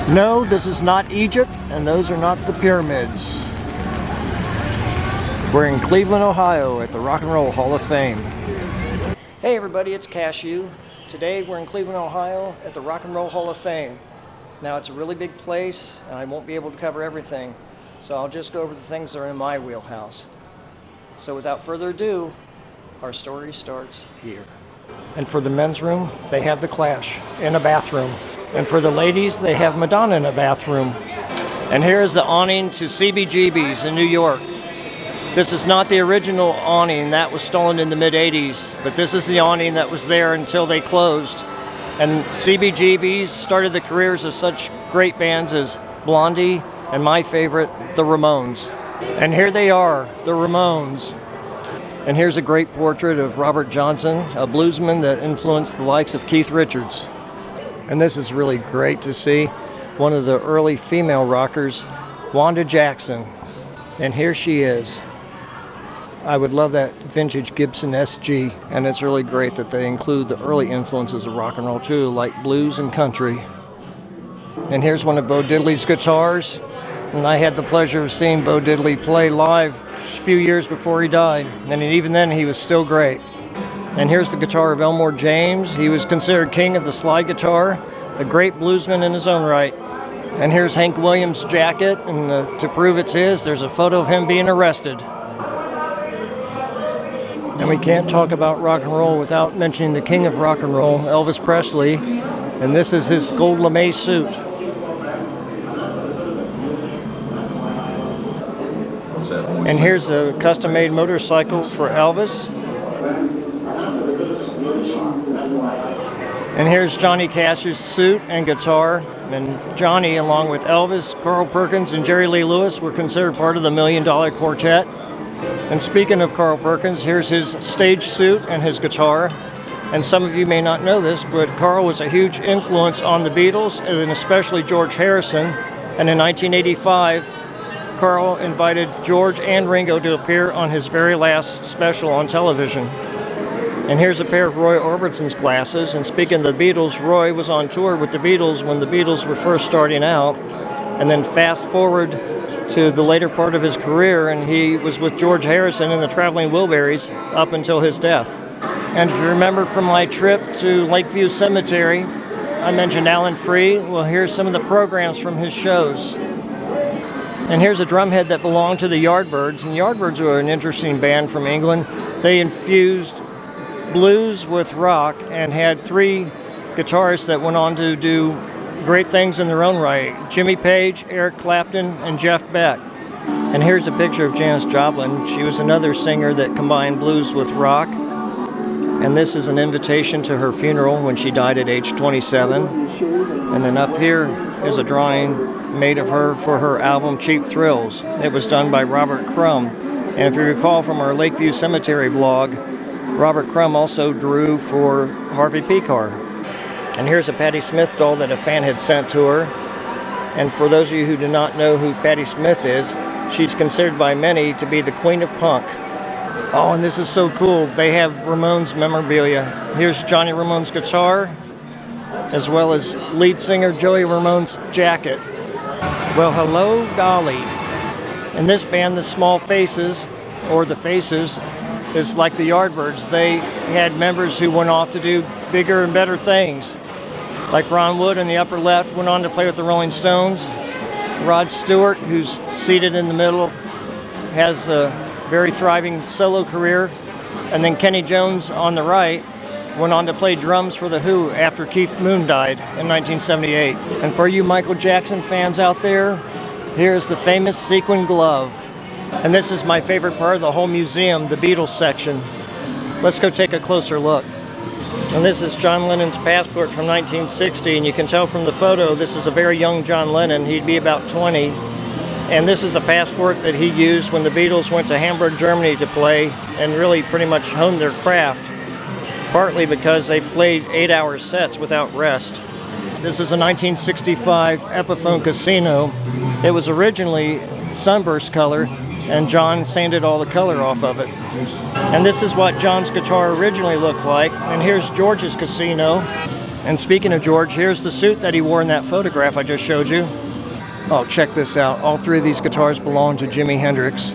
No, this is not Egypt, and those are not the pyramids. We're in Cleveland, Ohio at the Rock and Roll Hall of Fame. Hey everybody, it's Cashew. Today we're in Cleveland, Ohio at the Rock and Roll Hall of Fame. Now it's a really big place, and I won't be able to cover everything, so I'll just go over the things that are in my wheelhouse. So without further ado, our story starts here. And for the men's room, they have The Clash in a bathroom. And for the ladies, they have Madonna in a bathroom. And here's the awning to CBGB's in New York. This is not the original awning, that was stolen in the mid-'80s, but this is the awning that was there until they closed. And CBGB's started the careers of such great bands as Blondie and my favorite, the Ramones. And here they are, the Ramones. And here's a great portrait of Robert Johnson, a bluesman that influenced the likes of Keith Richards. And this is really great to see. One of the early female rockers, Wanda Jackson. And here she is. I would love that vintage Gibson SG, and it's really great that they include the early influences of rock and roll too, like blues and country. And here's one of Bo Diddley's guitars, and I had the pleasure of seeing Bo Diddley play live a few years before he died, and even then he was still great. And here's the guitar of Elmore James. He was considered king of the slide guitar, a great bluesman in his own right. And here's Hank Williams' jacket, and to prove it's his, there's a photo of him being arrested. And we can't talk about rock and roll without mentioning the king of rock and roll, Elvis Presley, and this is his gold lame suit. And here's a custom-made motorcycle for Elvis. And here's Johnny Cash's suit and guitar. And Johnny, along with Elvis, Carl Perkins, and Jerry Lee Lewis, were considered part of the $1 Million Quartet. And speaking of Carl Perkins, here's his stage suit and his guitar. And some of you may not know this, but Carl was a huge influence on the Beatles, and especially George Harrison. And in 1985, Carl invited George and Ringo to appear on his very last special on television. And here's a pair of Roy Orbison's glasses. And speaking of the Beatles, Roy was on tour with the Beatles when the Beatles were first starting out. And then fast forward to the later part of his career, and he was with George Harrison and the Traveling Wilburys up until his death. And if you remember from my trip to Lakeview Cemetery, I mentioned Alan Freed. Well, here's some of the programs from his shows. And here's a drumhead that belonged to the Yardbirds. And Yardbirds were an interesting band from England. They infused blues with rock and had three guitarists that went on to do great things in their own right: Jimmy Page, Eric Clapton, and Jeff Beck. And here's a picture of Janis Joplin. She was another singer that combined blues with rock. And this is an invitation to her funeral when she died at age 27. And then up here is a drawing made of her for her album Cheap Thrills. It was done by Robert Crumb. And if you recall from our Lakeview Cemetery vlog, Robert Crumb also drew for Harvey Pekar. And here's a Patti Smith doll that a fan had sent to her. And for those of you who do not know who Patti Smith is, she's considered by many to be the queen of punk. Oh, and this is so cool. They have Ramones memorabilia. Here's Johnny Ramone's guitar, as well as lead singer Joey Ramone's jacket. Well, hello, golly. In this band, the Small Faces, or the Faces, is like the Yardbirds. They had members who went off to do bigger and better things. Like Ron Wood in the upper left went on to play with the Rolling Stones. Rod Stewart, who's seated in the middle, has a very thriving solo career. And then Kenny Jones on the right went on to play drums for The Who after Keith Moon died in 1978. And for you Michael Jackson fans out there, here's the famous sequin glove. And this is my favorite part of the whole museum, the Beatles section. Let's go take a closer look. And this is John Lennon's passport from 1960, and you can tell from the photo this is a very young John Lennon. He'd be about 20. And this is a passport that he used when the Beatles went to Hamburg, Germany to play and really pretty much honed their craft, partly because they played 8-hour sets without rest. This is a 1965 Epiphone Casino. It was originally sunburst color, and John sanded all the color off of it. And this is what John's guitar originally looked like. And here's George's Casino. And speaking of George, here's the suit that he wore in that photograph I just showed you. Oh, check this out. All three of these guitars belong to Jimi Hendrix.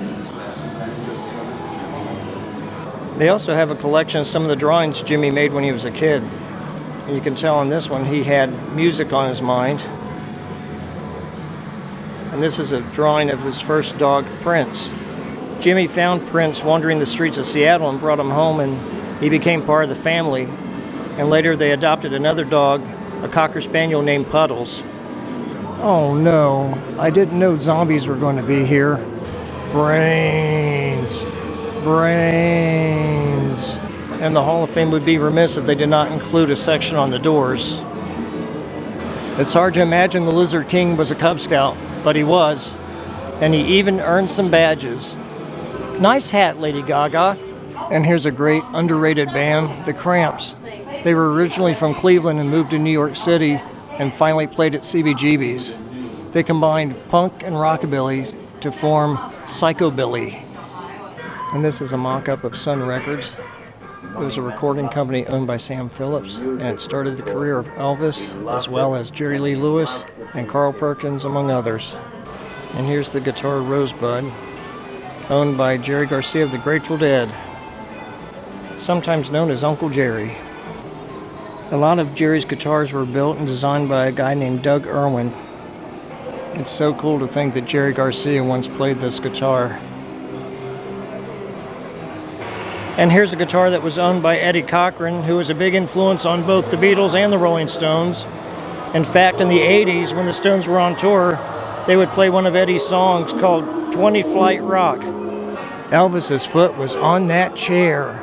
They also have a collection of some of the drawings Jimmy made when he was a kid. And you can tell on this one he had music on his mind. And this is a drawing of his first dog, Prince. Jimmy found Prince wandering the streets of Seattle and brought him home, and he became part of the family. And later they adopted another dog, a Cocker Spaniel named Puddles. Oh no, I didn't know zombies were going to be here. Brains. Brains. And the Hall of Fame would be remiss if they did not include a section on the doors. It's hard to imagine the Lizard King was a Cub Scout, but he was. And he even earned some badges. Nice hat, Lady Gaga. And here's a great underrated band, the Cramps. They were originally from Cleveland and moved to New York City and finally played at CBGB's. They combined punk and rockabilly to form Psychobilly. And this is a mock-up of Sun Records. It was a recording company owned by Sam Phillips, and it started the career of Elvis, as well as Jerry Lee Lewis and Carl Perkins, among others. And here's the guitar Rosebud, owned by Jerry Garcia of the Grateful Dead, sometimes known as Uncle Jerry. A lot of Jerry's guitars were built and designed by a guy named Doug Irwin. It's so cool to think that Jerry Garcia once played this guitar. And here's a guitar that was owned by Eddie Cochran, who was a big influence on both the Beatles and the Rolling Stones. In fact, in the 80s, when the Stones were on tour, they would play one of Eddie's songs called 20 Flight Rock. Elvis's foot was on that chair.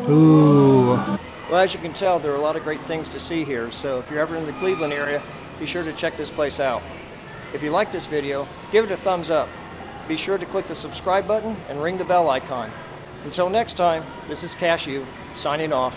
Ooh. Well, as you can tell, there are a lot of great things to see here, so if you're ever in the Cleveland area, be sure to check this place out. If you like this video, give it a thumbs up. Be sure to click the subscribe button and ring the bell icon. Until next time, this is Cashew, signing off.